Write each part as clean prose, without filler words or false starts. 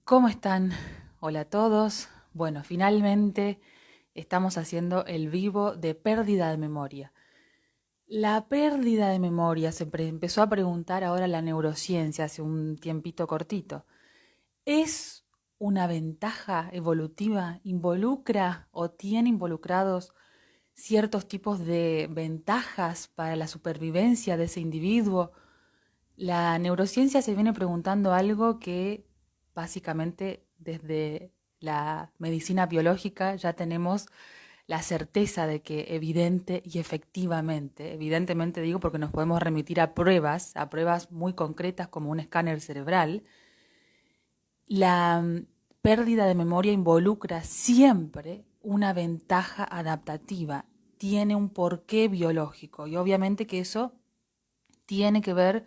¿Cómo están? Hola a todos. Bueno, finalmente estamos haciendo el vivo de pérdida de memoria. La pérdida de memoria empezó a preguntar ahora la neurociencia hace un tiempito cortito. ¿Es una ventaja evolutiva? ¿Involucra o tiene involucrados ciertos tipos de ventajas para la supervivencia de ese individuo? La neurociencia se viene preguntando algo que básicamente desde la medicina biológica ya tenemos la certeza de que evidente y efectivamente, evidentemente digo porque nos podemos remitir a pruebas muy concretas como un escáner cerebral, la pérdida de memoria involucra siempre una ventaja adaptativa, tiene un porqué biológico y obviamente que eso tiene que ver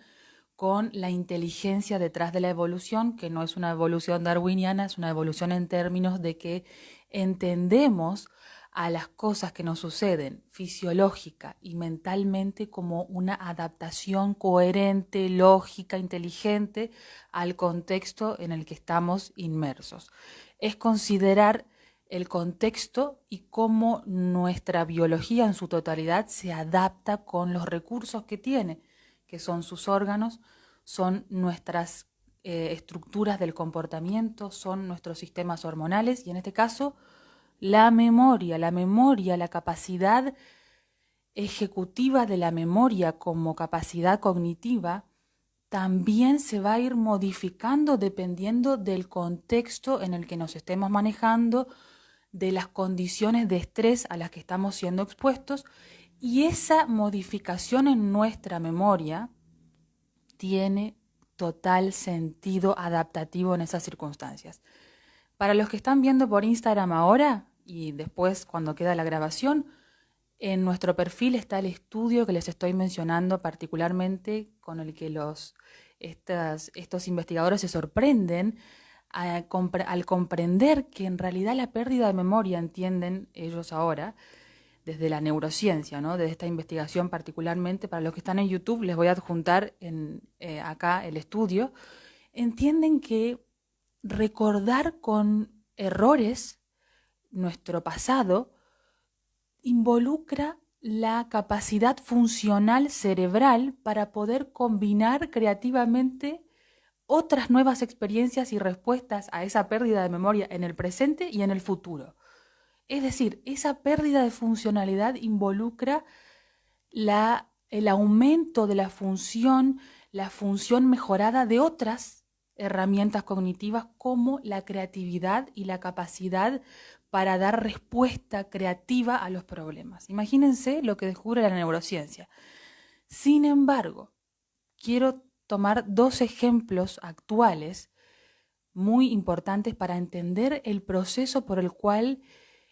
con la inteligencia detrás de la evolución, que no es una evolución darwiniana, es una evolución en términos de que entendemos a las cosas que nos suceden fisiológica y mentalmente como una adaptación coherente, lógica, inteligente al contexto en el que estamos inmersos. Es considerar el contexto y cómo nuestra biología en su totalidad se adapta con los recursos que tiene, que son sus órganos, son nuestras estructuras del comportamiento, son nuestros sistemas hormonales y en este caso la capacidad ejecutiva de la memoria como capacidad cognitiva también se va a ir modificando dependiendo del contexto en el que nos estemos manejando, de las condiciones de estrés a las que estamos siendo expuestos, y esa modificación en nuestra memoria tiene total sentido adaptativo en esas circunstancias. Para los que están viendo por Instagram ahora y después cuando queda la grabación, en nuestro perfil está el estudio que les estoy mencionando particularmente, con el que estos investigadores se sorprenden al comprender que en realidad la pérdida de memoria, entienden ellos ahora, desde la neurociencia, ¿no? Desde esta investigación particularmente, para los que están en YouTube, les voy a adjuntar acá el estudio, entienden que recordar con errores nuestro pasado involucra la capacidad funcional cerebral para poder combinar creativamente otras nuevas experiencias y respuestas a esa pérdida de memoria en el presente y en el futuro. Es decir, esa pérdida de funcionalidad involucra el aumento de la función mejorada de otras herramientas cognitivas como la creatividad y la capacidad para dar respuesta creativa a los problemas. Imagínense lo que descubre la neurociencia. Sin embargo, quiero tomar dos ejemplos actuales muy importantes para entender el proceso por el cual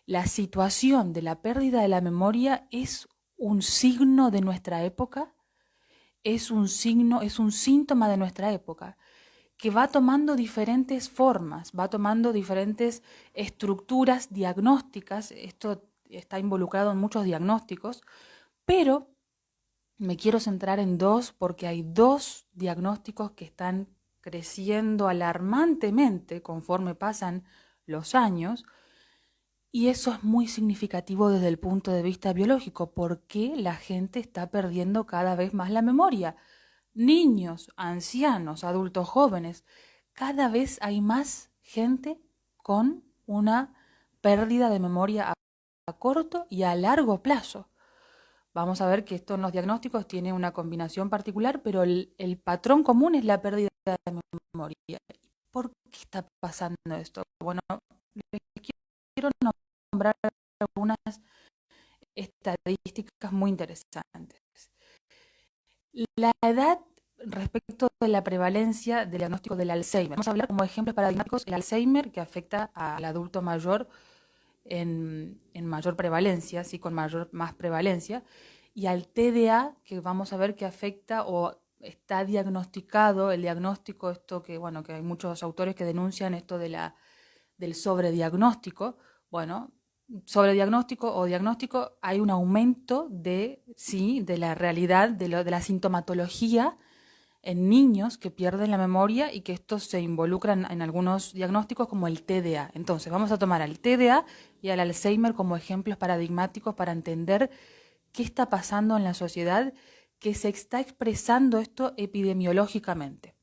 la situación de la pérdida de la memoria es un signo de nuestra época, es un síntoma de nuestra época, que va tomando diferentes formas, va tomando diferentes estructuras diagnósticas. Esto está involucrado en muchos diagnósticos, pero me quiero centrar en dos porque hay dos diagnósticos que están creciendo alarmantemente conforme pasan los años, y eso es muy significativo desde el punto de vista biológico, porque la gente está perdiendo cada vez más la memoria. Niños, ancianos, adultos jóvenes, cada vez hay más gente con una pérdida de memoria a corto y a largo plazo. Vamos a ver que esto en los diagnósticos tiene una combinación particular, pero el patrón común es la pérdida de memoria. ¿Por qué está pasando esto? Bueno, les quiero nombrar algunas estadísticas muy interesantes. La edad respecto de la prevalencia del diagnóstico del Alzheimer. Vamos a hablar como ejemplos paradigmáticos el Alzheimer, que afecta al adulto mayor en mayor prevalencia, sí, con más prevalencia, y al TDA, que vamos a ver que afecta o está diagnosticado, el diagnóstico, esto que, bueno, que hay muchos autores que denuncian esto del sobrediagnóstico. Bueno, sobrediagnóstico o diagnóstico, hay un aumento de la realidad, de la sintomatología en niños que pierden la memoria y que estos se involucran en algunos diagnósticos como el TDA. Entonces, vamos a tomar al TDA y al Alzheimer como ejemplos paradigmáticos para entender qué está pasando en la sociedad, que se está expresando esto epidemiológicamente.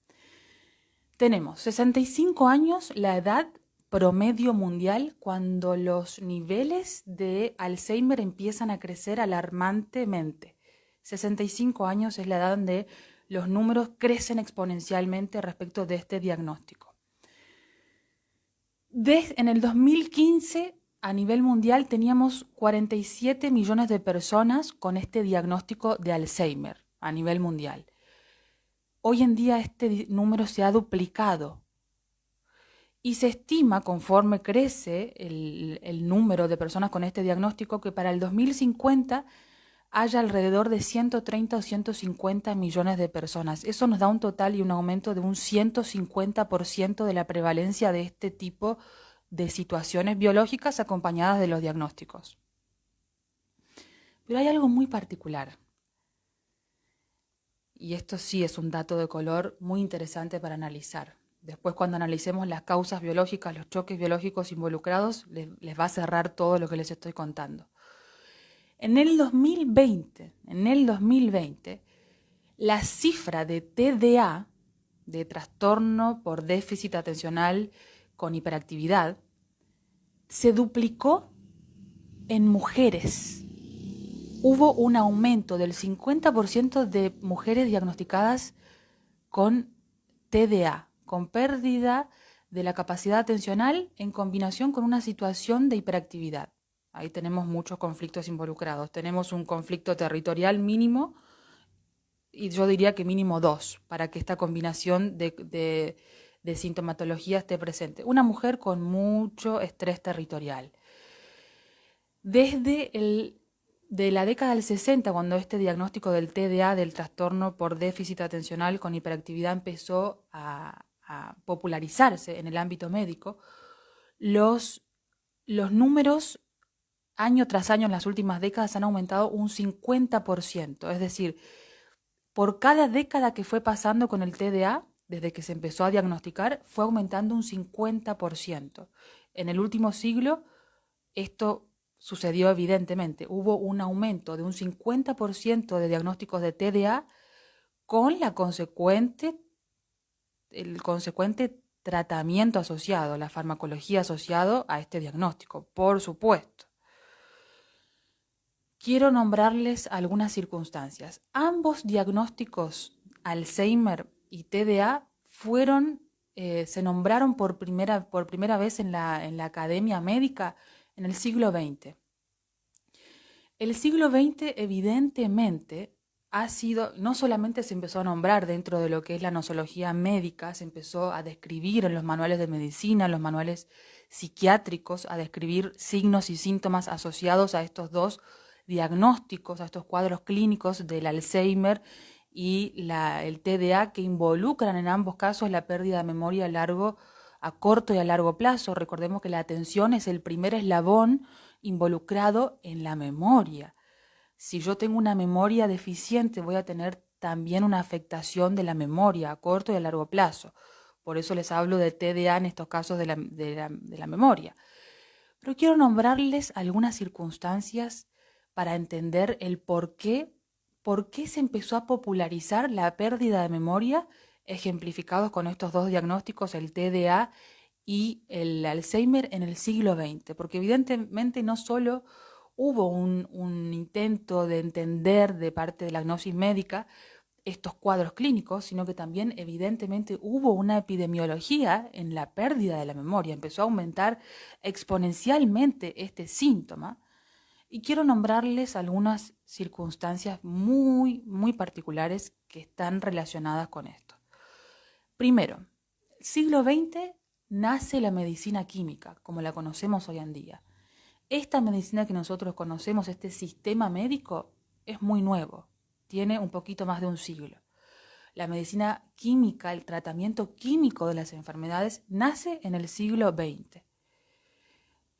Tenemos 65 años, la edad promedio mundial, cuando los niveles de Alzheimer empiezan a crecer alarmantemente. 65 años es la edad donde los números crecen exponencialmente respecto de este diagnóstico. En el 2015, a nivel mundial, teníamos 47 millones de personas con este diagnóstico de Alzheimer a nivel mundial. Hoy en día este número se ha duplicado y se estima, conforme crece el número de personas con este diagnóstico, que para el 2050 haya alrededor de 130 o 150 millones de personas. Eso nos da un total y un aumento de un 150% de la prevalencia de este tipo de situaciones biológicas acompañadas de los diagnósticos. Pero hay algo muy particular. Y esto sí es un dato de color muy interesante para analizar. Después, cuando analicemos las causas biológicas, los choques biológicos involucrados, les va a cerrar todo lo que les estoy contando. En el 2020, la cifra de TDA, de trastorno por déficit atencional con hiperactividad, se duplicó en mujeres. Hubo un aumento del 50% de mujeres diagnosticadas con TDA, con pérdida de la capacidad atencional en combinación con una situación de hiperactividad. Ahí tenemos muchos conflictos involucrados. Tenemos un conflicto territorial mínimo, y yo diría que mínimo 2, para que esta combinación de sintomatología esté presente. Una mujer con mucho estrés territorial. De la década del 60, cuando este diagnóstico del TDA, del trastorno por déficit atencional con hiperactividad, empezó a popularizarse en el ámbito médico, los números año tras año en las últimas décadas han aumentado un 50%. Es decir, por cada década que fue pasando con el TDA, desde que se empezó a diagnosticar, fue aumentando un 50%. En el último siglo, esto sucedió evidentemente. Hubo un aumento de un 50% de diagnósticos de TDA con el consecuente tratamiento asociado, la farmacología asociado a este diagnóstico, por supuesto. Quiero nombrarles algunas circunstancias. Ambos diagnósticos, Alzheimer y TDA, se nombraron por primera vez en la Academia Médica en el siglo XX. El siglo XX evidentemente no solamente se empezó a nombrar dentro de lo que es la nosología médica, se empezó a describir en los manuales de medicina, en los manuales psiquiátricos, a describir signos y síntomas asociados a estos dos diagnósticos, a estos cuadros clínicos del Alzheimer y el TDA, que involucran en ambos casos la pérdida de memoria a corto y a largo plazo. Recordemos que la atención es el primer eslabón involucrado en la memoria. Si yo tengo una memoria deficiente, voy a tener también una afectación de la memoria a corto y a largo plazo. Por eso les hablo de TDA en estos casos de la memoria. Pero quiero nombrarles algunas circunstancias para entender el por qué se empezó a popularizar la pérdida de memoria, ejemplificados con estos dos diagnósticos, el TDA y el Alzheimer, en el siglo XX. Porque evidentemente no solo hubo un intento de entender de parte de la gnosis médica estos cuadros clínicos, sino que también evidentemente hubo una epidemiología en la pérdida de la memoria. Empezó a aumentar exponencialmente este síntoma. Y quiero nombrarles algunas circunstancias muy, muy particulares que están relacionadas con esto. Primero, siglo XX nace la medicina química, como la conocemos hoy en día. Esta medicina que nosotros conocemos, este sistema médico, es muy nuevo, tiene un poquito más de un siglo. La medicina química, el tratamiento químico de las enfermedades, nace en el siglo XX.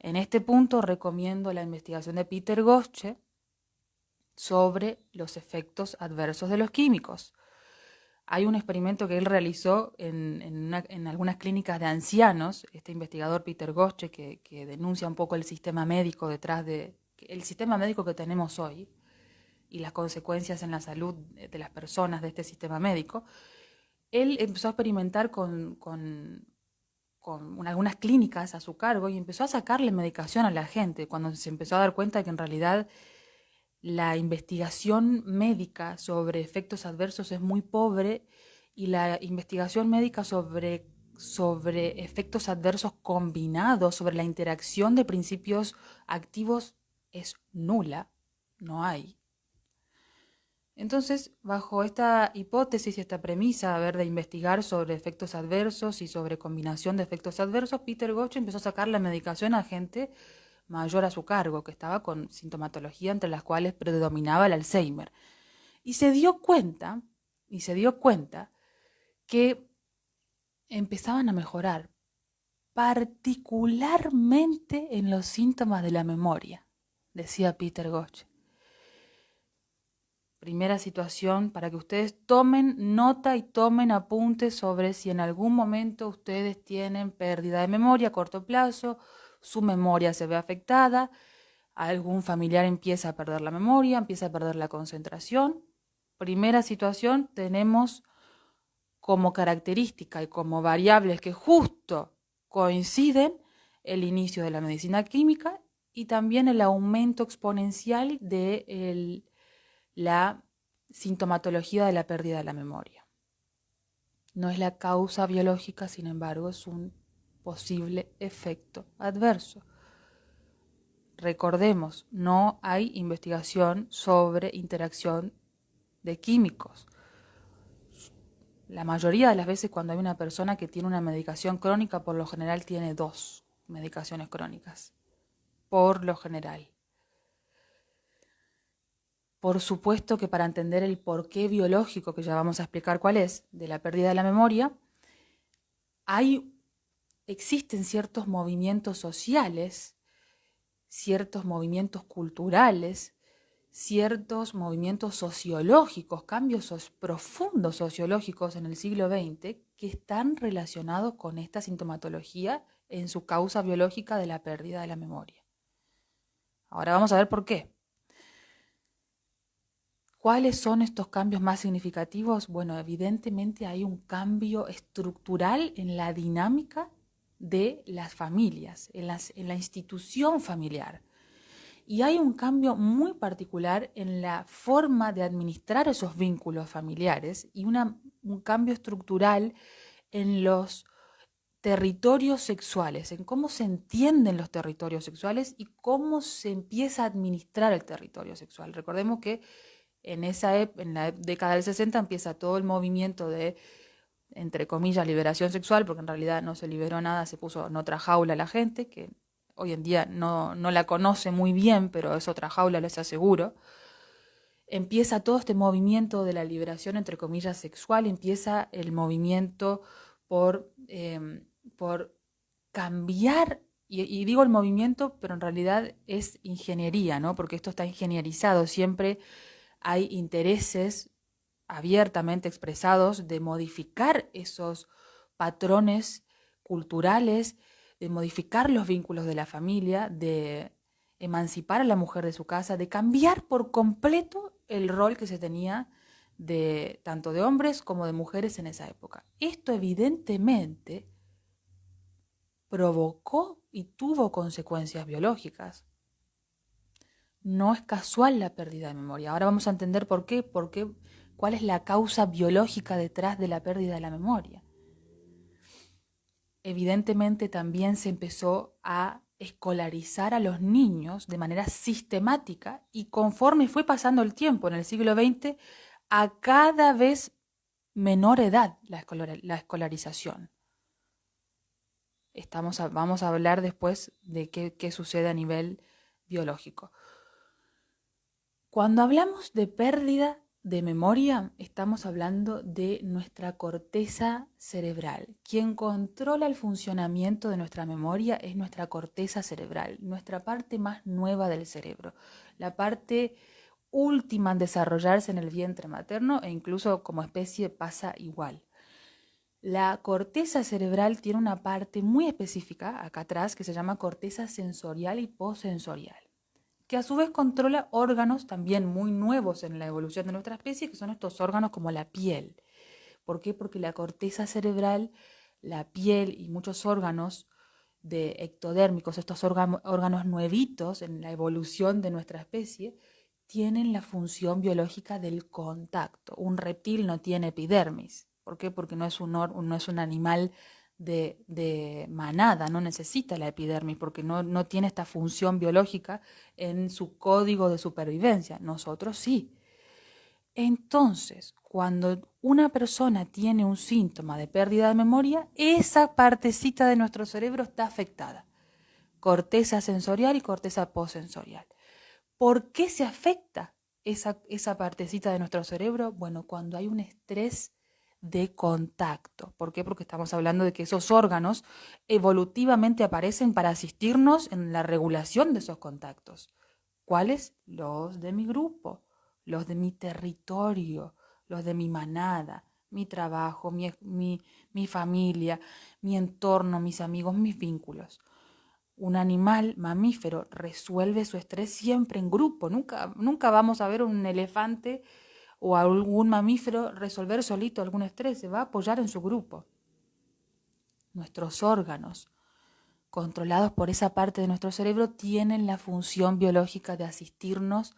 En este punto recomiendo la investigación de Peter Gottsche sobre los efectos adversos de los químicos. Hay un experimento que él realizó en algunas clínicas de ancianos, este investigador Peter Gotche, que denuncia un poco el sistema médico detrás de el sistema médico que tenemos hoy y las consecuencias en la salud de las personas de este sistema médico. Él empezó a experimentar con algunas clínicas a su cargo y empezó a sacarle medicación a la gente cuando se empezó a dar cuenta de que en realidad la investigación médica sobre efectos adversos es muy pobre y la investigación médica sobre efectos adversos combinados, sobre la interacción de principios activos es nula, no hay. Entonces, bajo esta hipótesis y esta premisa, de investigar sobre efectos adversos y sobre combinación de efectos adversos, Peter Gotche empezó a sacar la medicación a gente mayor a su cargo, que estaba con sintomatología entre las cuales predominaba el Alzheimer. Y se dio cuenta que empezaban a mejorar, particularmente en los síntomas de la memoria, decía Peter Gotche. Primera situación para que ustedes tomen nota y tomen apuntes sobre si en algún momento ustedes tienen pérdida de memoria a corto plazo, su memoria se ve afectada, algún familiar empieza a perder la memoria, empieza a perder la concentración. Primera situación, tenemos como característica y como variables que justo coinciden el inicio de la medicina química y también el aumento exponencial de la sintomatología de la pérdida de la memoria. No es la causa biológica, sin embargo, es un posible efecto adverso. Recordemos, no hay investigación sobre interacción de químicos. La mayoría de las veces cuando hay una persona que tiene una medicación crónica, por lo general tiene 2 medicaciones crónicas. Por lo general. Por supuesto que para entender el porqué biológico, que ya vamos a explicar cuál es, de la pérdida de la memoria, existen ciertos movimientos sociales, ciertos movimientos culturales, ciertos movimientos sociológicos, cambios profundos sociológicos en el siglo XX que están relacionados con esta sintomatología en su causa biológica de la pérdida de la memoria. Ahora vamos a ver por qué. ¿Cuáles son estos cambios más significativos? Bueno, evidentemente hay un cambio estructural en la dinámica de las familias, en la institución familiar. Y hay un cambio muy particular en la forma de administrar esos vínculos familiares y un cambio estructural en los territorios sexuales, en cómo se entienden los territorios sexuales y cómo se empieza a administrar el territorio sexual. Recordemos que en la década del 60 empieza todo el movimiento de, entre comillas, liberación sexual, porque en realidad no se liberó nada, se puso en otra jaula la gente, que hoy en día no la conoce muy bien, pero es otra jaula, les aseguro. Empieza todo este movimiento de la liberación, entre comillas, sexual, empieza el movimiento por cambiar, y digo el movimiento, pero en realidad es ingeniería, ¿no? Porque esto está ingenierizado, siempre hay intereses abiertamente expresados de modificar esos patrones culturales, de modificar los vínculos de la familia, de emancipar a la mujer de su casa, de cambiar por completo el rol que se tenía tanto de hombres como de mujeres en esa época. Esto evidentemente provocó y tuvo consecuencias biológicas. No es casual la pérdida de memoria. Ahora vamos a entender por qué, cuál es la causa biológica detrás de la pérdida de la memoria. Evidentemente también se empezó a escolarizar a los niños de manera sistemática y conforme fue pasando el tiempo en el siglo XX, a cada vez menor edad la escolarización. Vamos a hablar después de qué sucede a nivel biológico. Cuando hablamos de pérdida de memoria, estamos hablando de nuestra corteza cerebral. Quien controla el funcionamiento de nuestra memoria es nuestra corteza cerebral, nuestra parte más nueva del cerebro, la parte última en desarrollarse en el vientre materno e incluso como especie pasa igual. La corteza cerebral tiene una parte muy específica acá atrás que se llama corteza sensorial y posensorial, que a su vez controla órganos también muy nuevos en la evolución de nuestra especie, que son estos órganos como la piel. ¿Por qué? Porque la corteza cerebral, la piel y muchos órganos ectodérmicos, estos órganos nuevitos en la evolución de nuestra especie, tienen la función biológica del contacto. Un reptil no tiene epidermis. ¿Por qué? Porque no es un animal de manada, no necesita la epidermis, porque no tiene esta función biológica en su código de supervivencia. Nosotros sí. Entonces, cuando una persona tiene un síntoma de pérdida de memoria, esa partecita de nuestro cerebro está afectada. Corteza sensorial y corteza posensorial. ¿Por qué se afecta esa partecita de nuestro cerebro? Bueno, cuando hay un estrés de contacto. ¿Por qué? Porque estamos hablando de que esos órganos evolutivamente aparecen para asistirnos en la regulación de esos contactos. ¿Cuáles? Los de mi grupo, los de mi territorio, los de mi manada, mi trabajo, mi familia, mi entorno, mis amigos, mis vínculos. Un animal mamífero resuelve su estrés siempre en grupo. Nunca vamos a ver un elefante o algún mamífero resolver solito algún estrés. Se va a apoyar en su grupo. Nuestros órganos, controlados por esa parte de nuestro cerebro, tienen la función biológica de asistirnos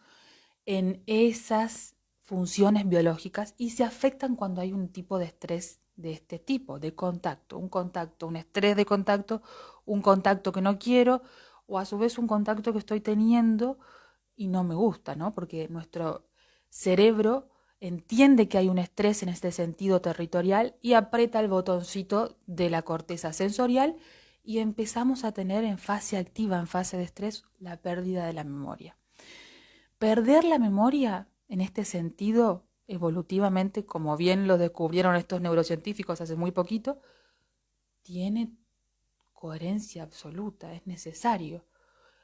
en esas funciones biológicas y se afectan cuando hay un tipo de estrés de este tipo, de contacto, un estrés de contacto, un contacto que no quiero o a su vez un contacto que estoy teniendo y no me gusta, ¿no? Porque nuestro cerebro entiende que hay un estrés en este sentido territorial y aprieta el botoncito de la corteza sensorial y empezamos a tener en fase activa, en fase de estrés, la pérdida de la memoria. Perder la memoria, en este sentido, evolutivamente, como bien lo descubrieron estos neurocientíficos hace muy poquito, tiene coherencia absoluta, es necesario.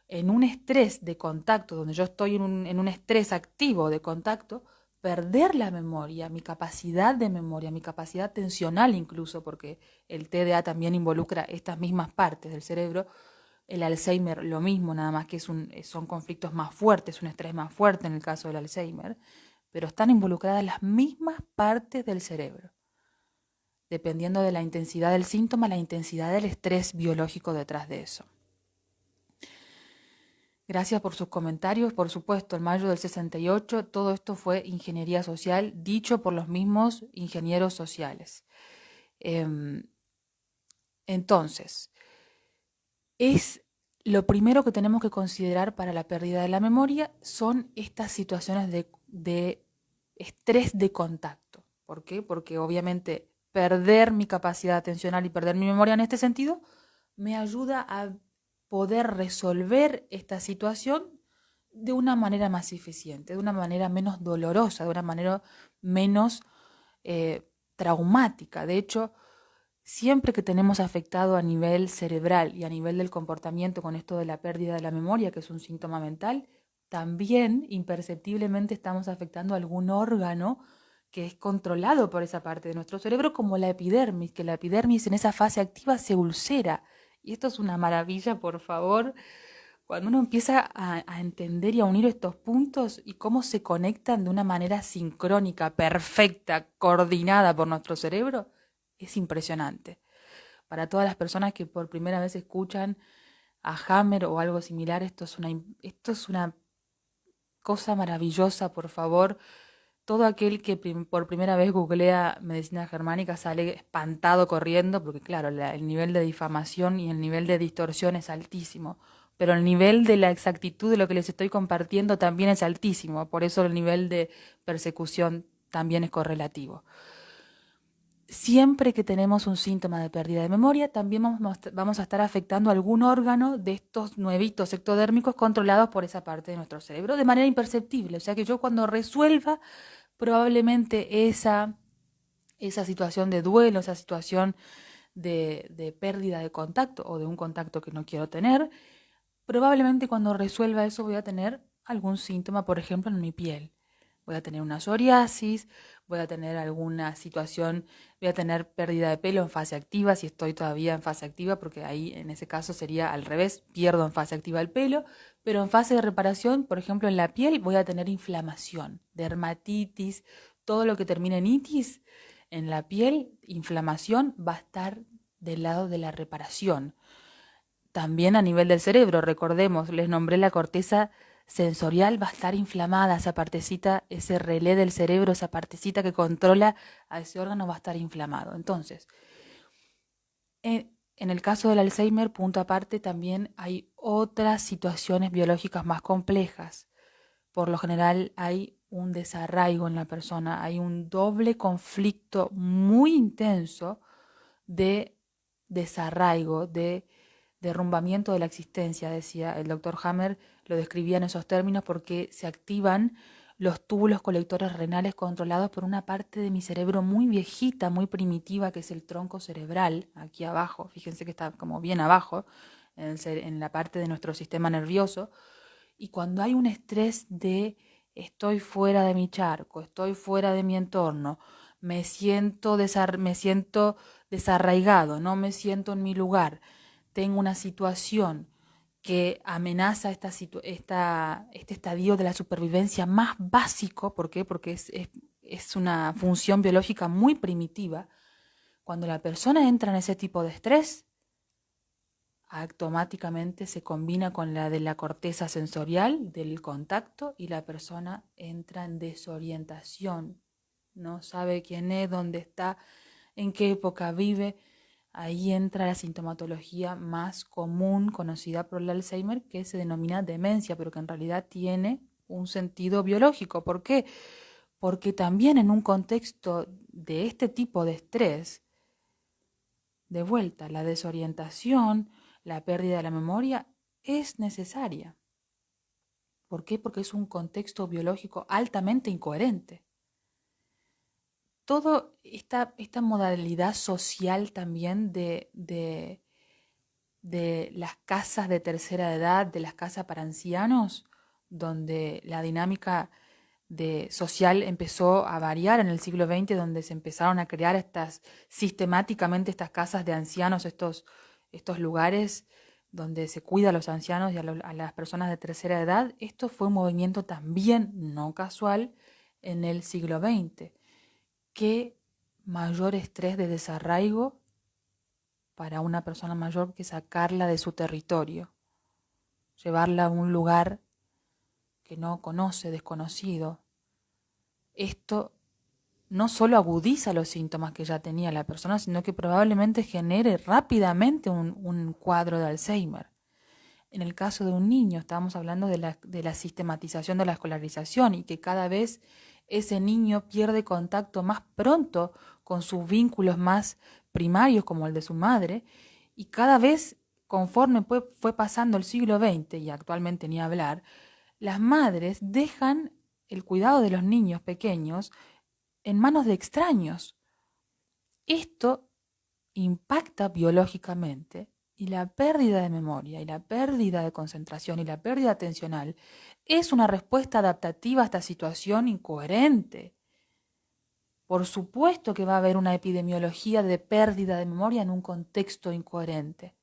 En un estrés de contacto, donde yo estoy en un estrés activo de contacto, perder la memoria, mi capacidad de memoria, mi capacidad atencional incluso, porque el TDA también involucra estas mismas partes del cerebro, el Alzheimer lo mismo, nada más que son conflictos más fuertes, un estrés más fuerte en el caso del Alzheimer, pero están involucradas las mismas partes del cerebro, dependiendo de la intensidad del síntoma, la intensidad del estrés biológico detrás de eso. Gracias por sus comentarios. Por supuesto, en mayo del 68 todo esto fue ingeniería social, dicho por los mismos ingenieros sociales. Entonces, es lo primero que tenemos que considerar para la pérdida de la memoria son estas situaciones de estrés de contacto. ¿Por qué? Porque obviamente perder mi capacidad atencional y perder mi memoria en este sentido me ayuda a poder resolver esta situación de una manera más eficiente, de una manera menos dolorosa, de una manera menos traumática. De hecho, siempre que tenemos afectado a nivel cerebral y a nivel del comportamiento con esto de la pérdida de la memoria, que es un síntoma mental, también imperceptiblemente estamos afectando a algún órgano que es controlado por esa parte de nuestro cerebro, como la epidermis, que la epidermis en esa fase activa se ulcera. Y esto es una maravilla, por favor, cuando uno empieza a entender y a unir estos puntos y cómo se conectan de una manera sincrónica, perfecta, coordinada por nuestro cerebro, es impresionante. Para todas las personas que por primera vez escuchan a Hammer o algo similar, esto es una cosa maravillosa, por favor. Todo aquel que por primera vez googlea medicina germánica sale espantado corriendo, porque claro, el nivel de difamación y el nivel de distorsión es altísimo, pero el nivel de la exactitud de lo que les estoy compartiendo también es altísimo, por eso el nivel de persecución también es correlativo. Siempre que tenemos un síntoma de pérdida de memoria, también vamos a estar afectando algún órgano de estos nuevitos ectodérmicos controlados por esa parte de nuestro cerebro de manera imperceptible. O sea que yo cuando resuelva probablemente esa situación de duelo, esa situación de pérdida de contacto o de un contacto que no quiero tener, probablemente cuando resuelva eso voy a tener algún síntoma, por ejemplo, en mi piel. Voy a tener una psoriasis, voy a tener alguna situación, voy a tener pérdida de pelo en fase activa, si estoy todavía en fase activa, porque ahí en ese caso sería al revés, pierdo en fase activa el pelo, pero en fase de reparación, por ejemplo, en la piel voy a tener inflamación, dermatitis, todo lo que termine en itis, en la piel, inflamación va a estar del lado de la reparación. También a nivel del cerebro, recordemos, les nombré la corteza sensorial, va a estar inflamada, esa partecita, ese relé del cerebro, esa partecita que controla a ese órgano va a estar inflamado. Entonces, en el caso del Alzheimer, punto aparte, también hay otras situaciones biológicas más complejas. Por lo general hay un desarraigo en la persona, hay un doble conflicto muy intenso de desarraigo, de derrumbamiento de la existencia, decía el doctor Hammer, lo describía en esos términos porque se activan los túbulos colectores renales controlados por una parte de mi cerebro muy viejita, muy primitiva, que es el tronco cerebral, aquí abajo, fíjense que está como bien abajo, en la parte de nuestro sistema nervioso, y cuando hay un estrés de estoy fuera de mi charco, estoy fuera de mi entorno, me siento desarraigado, no me siento en mi lugar, tengo una situación que amenaza este estadio de la supervivencia más básico. ¿Por qué? Porque es una función biológica muy primitiva. Cuando la persona entra en ese tipo de estrés, automáticamente se combina con la de la corteza sensorial, del contacto, y la persona entra en desorientación. No sabe quién es, dónde está, en qué época vive. Ahí entra la sintomatología más común conocida por el Alzheimer, que se denomina demencia, pero que en realidad tiene un sentido biológico. ¿Por qué? Porque también en un contexto de este tipo de estrés, de vuelta, la desorientación, la pérdida de la memoria es necesaria. ¿Por qué? Porque es un contexto biológico altamente incoherente. Toda esta modalidad social también de las casas de tercera edad, de las casas para ancianos, donde la dinámica social empezó a variar en el siglo XX, donde se empezaron a crear sistemáticamente estas casas de ancianos, estos lugares donde se cuida a los ancianos y a las personas de tercera edad. Esto fue un movimiento también no casual en el siglo XX. ¿Qué mayor estrés de desarraigo para una persona mayor que sacarla de su territorio, llevarla a un lugar que no conoce, desconocido? Esto no solo agudiza los síntomas que ya tenía la persona, sino que probablemente genere rápidamente un cuadro de Alzheimer. En el caso de un niño, estábamos hablando de la sistematización de la escolarización y que cada vez ese niño pierde contacto más pronto con sus vínculos más primarios, como el de su madre, y cada vez, conforme fue pasando el siglo XX, y actualmente ni hablar, las madres dejan el cuidado de los niños pequeños en manos de extraños. Esto impacta biológicamente, y la pérdida de memoria y la pérdida de concentración y la pérdida atencional es una respuesta adaptativa a esta situación incoherente. Por supuesto que va a haber una epidemiología de pérdida de memoria en un contexto incoherente.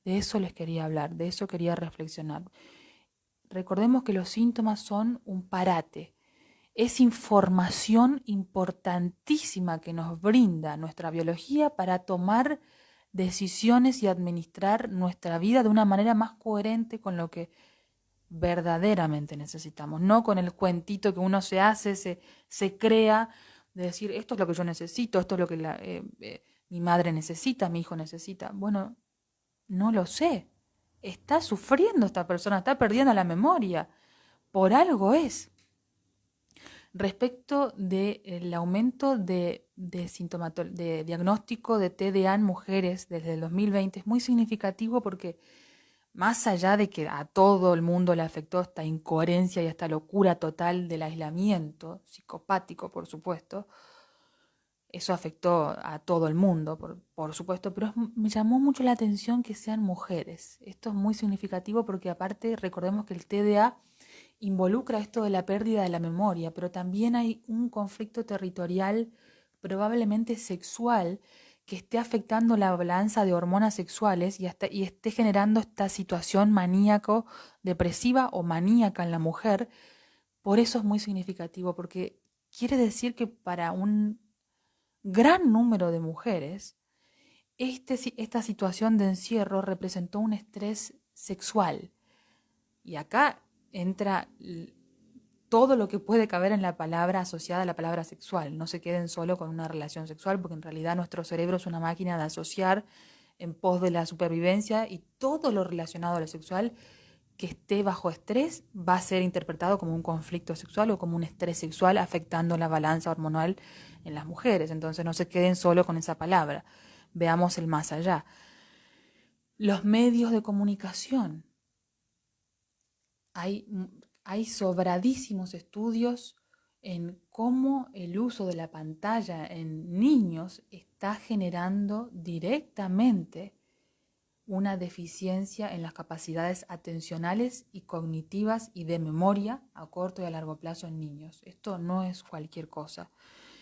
De eso les quería hablar, de eso quería reflexionar. Recordemos que los síntomas son un parate. Es información importantísima que nos brinda nuestra biología para tomar decisiones y administrar nuestra vida de una manera más coherente con lo que verdaderamente necesitamos, no con el cuentito que uno se hace, se crea, de decir esto es lo que yo necesito, esto es lo que mi madre necesita, mi hijo necesita. Bueno, no lo sé. Está sufriendo esta persona, está perdiendo la memoria. Por algo es. Respecto del aumento de diagnóstico de TDA en mujeres desde el 2020 es muy significativo porque más allá de que a todo el mundo le afectó esta incoherencia y esta locura total del aislamiento, psicopático por supuesto, eso afectó a todo el mundo por supuesto, pero me llamó mucho la atención que sean mujeres. Esto es muy significativo porque aparte recordemos que el TDA involucra esto de la pérdida de la memoria, pero también hay un conflicto territorial, probablemente sexual, que esté afectando la balanza de hormonas sexuales y esté generando esta situación maníaco-depresiva o maníaca en la mujer. Por eso es muy significativo, porque quiere decir que para un gran número de mujeres, esta situación de encierro representó un estrés sexual. Y acá entra todo lo que puede caber en la palabra asociada a la palabra sexual. No se queden solo con una relación sexual, porque en realidad nuestro cerebro es una máquina de asociar en pos de la supervivencia, y todo lo relacionado a lo sexual que esté bajo estrés va a ser interpretado como un conflicto sexual o como un estrés sexual afectando la balanza hormonal en las mujeres. Entonces no se queden solo con esa palabra. Veamos el más allá. Los medios de comunicación. Hay sobradísimos estudios en cómo el uso de la pantalla en niños está generando directamente una deficiencia en las capacidades atencionales y cognitivas y de memoria a corto y a largo plazo en niños. Esto no es cualquier cosa.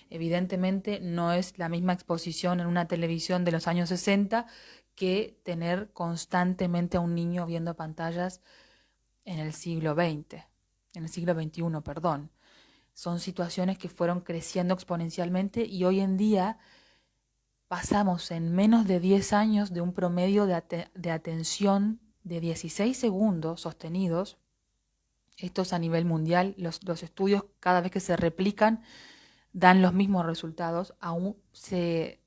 Evidentemente no es la misma exposición en una televisión de los años 60 que tener constantemente a un niño viendo pantallas en el siglo XX, en el siglo XXI, perdón. Son situaciones que fueron creciendo exponencialmente y hoy en día pasamos en menos de 10 años de un promedio de atención de 16 segundos sostenidos. Esto es a nivel mundial. Los estudios, cada vez que se replican, dan los mismos resultados. Aún se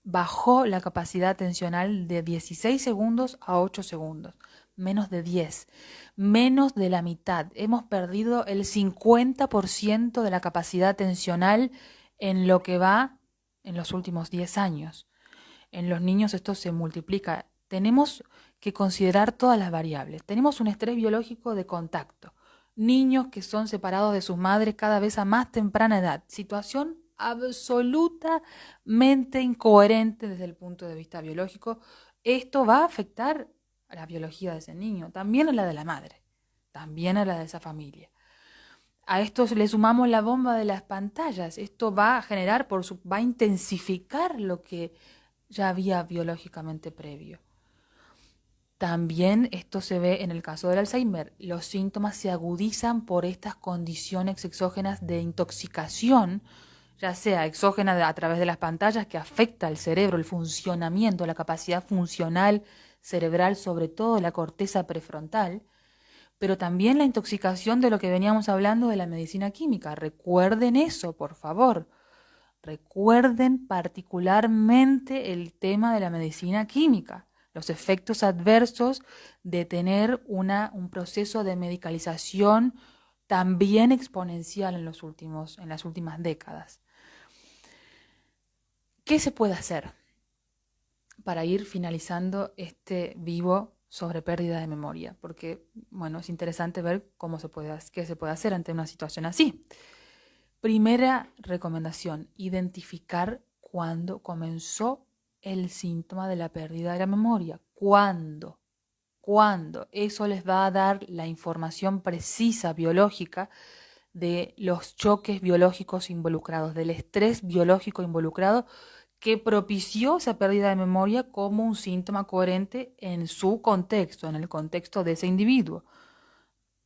bajó la capacidad atencional de 16 segundos a 8 segundos. Menos de 10. Menos de la mitad. Hemos perdido el 50% de la capacidad atencional en lo que va en los últimos 10 años. En los niños esto se multiplica. Tenemos que considerar todas las variables. Tenemos un estrés biológico de contacto. Niños que son separados de sus madres cada vez a más temprana edad. Situación absolutamente incoherente desde el punto de vista biológico. Esto va a afectar a la biología de ese niño, también a la de la madre, también a la de esa familia. A esto le sumamos la bomba de las pantallas. Esto va a generar, va a intensificar lo que ya había biológicamente previo. También esto se ve en el caso del Alzheimer. Los síntomas se agudizan por estas condiciones exógenas de intoxicación, ya sea exógena a través de las pantallas, que afecta al cerebro, el funcionamiento, la capacidad funcional cerebral, sobre todo la corteza prefrontal, pero también la intoxicación de lo que veníamos hablando de la medicina química. Recuerden eso, por favor. Recuerden particularmente el tema de la medicina química, los efectos adversos de tener un proceso de medicalización también exponencial en las últimas décadas. ¿Qué se puede hacer para ir finalizando este vivo sobre pérdida de memoria? Porque, bueno, es interesante ver qué se puede hacer ante una situación así. Primera recomendación: identificar cuándo comenzó el síntoma de la pérdida de la memoria. ¿Cuándo? Eso les va a dar la información precisa biológica de los choques biológicos involucrados, del estrés biológico involucrado que propició esa pérdida de memoria como un síntoma coherente en su contexto, en el contexto de ese individuo.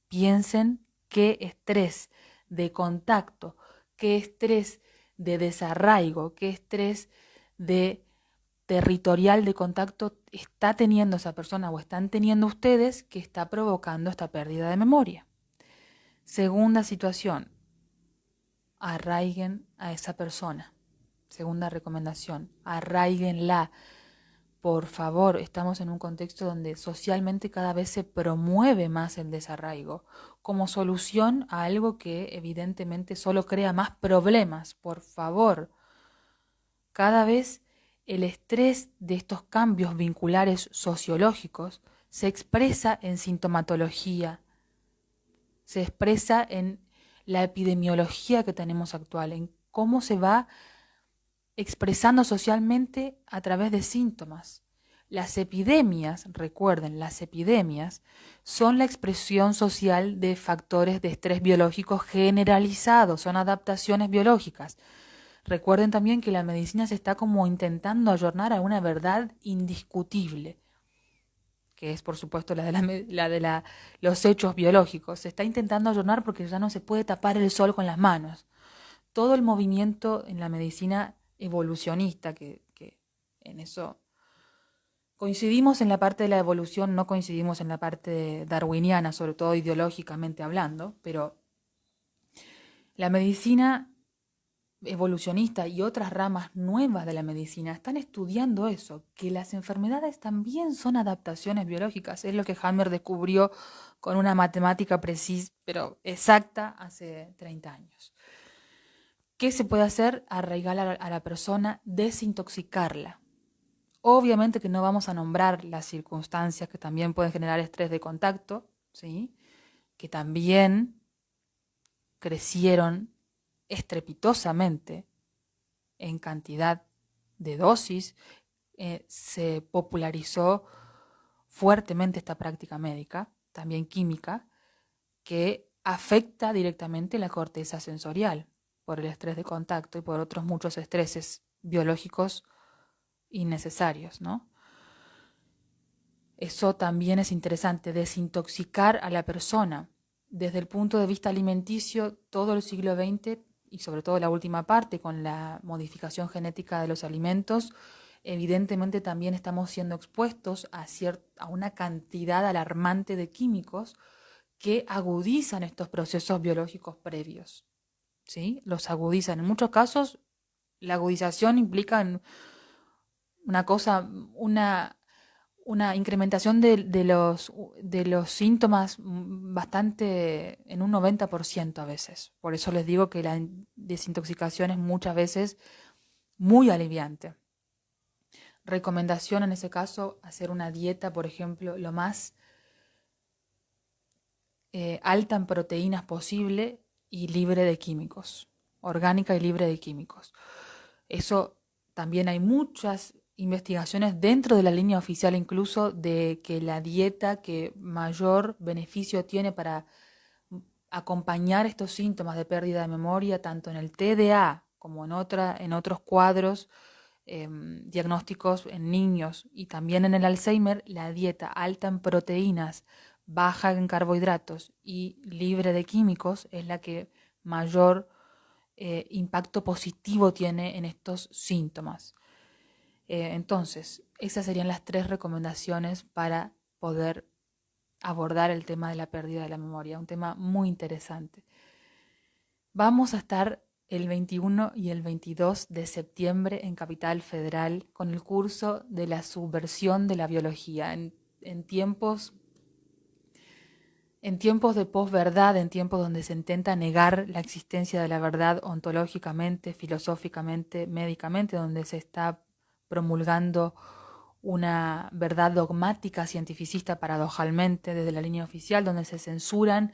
Piensen qué estrés de contacto, qué estrés de desarraigo, qué estrés de territorial de contacto está teniendo esa persona o están teniendo ustedes que está provocando esta pérdida de memoria. Segunda situación: arraiguen a esa persona. Segunda recomendación: arraíguenla. Por favor, estamos en un contexto donde socialmente cada vez se promueve más el desarraigo como solución a algo que evidentemente solo crea más problemas. Por favor, cada vez el estrés de estos cambios vinculares sociológicos se expresa en sintomatología, se expresa en la epidemiología que tenemos actual, en cómo se va expresando socialmente a través de síntomas. Las epidemias, recuerden, las epidemias son la expresión social de factores de estrés biológicos generalizados, son adaptaciones biológicas. Recuerden también que la medicina se está como intentando ayornar a una verdad indiscutible, que es por supuesto los hechos biológicos. Se está intentando ayornar porque ya no se puede tapar el sol con las manos. Todo el movimiento en la medicina evolucionista, que en eso coincidimos en la parte de la evolución, no coincidimos en la parte darwiniana, sobre todo ideológicamente hablando, pero la medicina evolucionista y otras ramas nuevas de la medicina están estudiando eso, que las enfermedades también son adaptaciones biológicas. Es lo que Hammer descubrió con una matemática precisa, pero exacta, hace 30 años. ¿Qué se puede hacer? Arraigar a la persona, desintoxicarla. Obviamente que no vamos a nombrar las circunstancias que también pueden generar estrés de contacto, ¿sí? Que también crecieron estrepitosamente en cantidad de dosis. Se popularizó fuertemente esta práctica médica, también química, que afecta directamente la corteza sensorial por el estrés de contacto y por otros muchos estreses biológicos innecesarios, ¿no? Eso también es interesante, desintoxicar a la persona. Desde el punto de vista alimenticio, todo el siglo XX y sobre todo la última parte con la modificación genética de los alimentos, evidentemente también estamos siendo expuestos a una cantidad alarmante de químicos que agudizan estos procesos biológicos previos, ¿sí? Los agudizan. En muchos casos, la agudización implica una incrementación de los síntomas bastante en un 90% a veces. Por eso les digo que la desintoxicación es muchas veces muy aliviante. Recomendación en ese caso, hacer una dieta, por ejemplo, lo más alta en proteínas posible y libre de químicos, orgánica y libre de químicos. Eso también hay muchas investigaciones dentro de la línea oficial incluso de que la dieta que mayor beneficio tiene para acompañar estos síntomas de pérdida de memoria, tanto en el TDA como en otros cuadros diagnósticos en niños y también en el Alzheimer, la dieta alta en proteínas, baja en carbohidratos y libre de químicos es la que mayor impacto positivo tiene en estos síntomas. Entonces, esas serían las 3 recomendaciones para poder abordar el tema de la pérdida de la memoria, un tema muy interesante. Vamos a estar el 21 y el 22 de septiembre en Capital Federal con el curso de la subversión de la biología en tiempos de posverdad, en tiempos donde se intenta negar la existencia de la verdad ontológicamente, filosóficamente, médicamente, donde se está promulgando una verdad dogmática cientificista paradojalmente desde la línea oficial, donde se censuran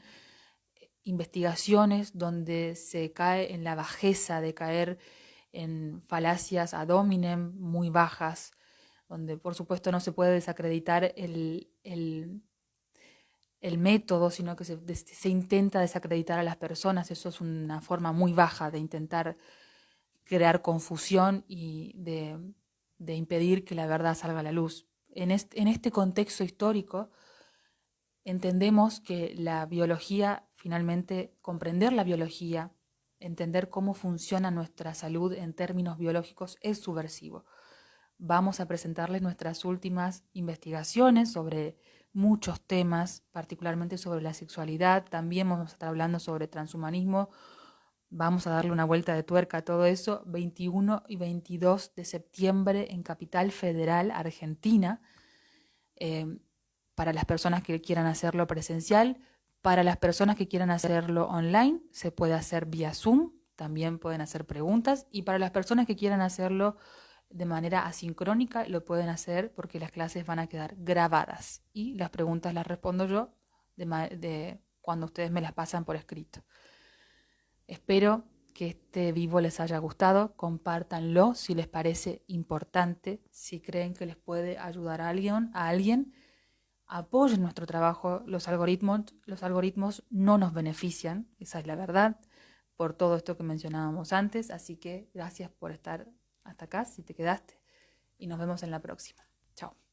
investigaciones, donde se cae en la bajeza de caer en falacias ad hominem muy bajas, donde por supuesto no se puede desacreditar el método, sino que se intenta desacreditar a las personas. Eso es una forma muy baja de intentar crear confusión y de impedir que la verdad salga a la luz. En este contexto histórico entendemos que la biología, finalmente, comprender la biología, entender cómo funciona nuestra salud en términos biológicos es subversivo. Vamos a presentarles nuestras últimas investigaciones sobre muchos temas, particularmente sobre la sexualidad. También vamos a estar hablando sobre transhumanismo. Vamos a darle una vuelta de tuerca a todo eso. 21 y 22 de septiembre en Capital Federal, Argentina. Para las personas que quieran hacerlo presencial. Para las personas que quieran hacerlo online, se puede hacer vía Zoom. También pueden hacer preguntas. Y para las personas que quieran hacerlo de manera asincrónica, lo pueden hacer porque las clases van a quedar grabadas y las preguntas las respondo yo de cuando ustedes me las pasan por escrito. Espero que este vivo les haya gustado, compártanlo si les parece importante, si creen que les puede ayudar a alguien, apoyen nuestro trabajo. Los algoritmos no nos benefician, esa es la verdad, por todo esto que mencionábamos antes, así que gracias por estar hasta acá, si te quedaste, y nos vemos en la próxima. Chao.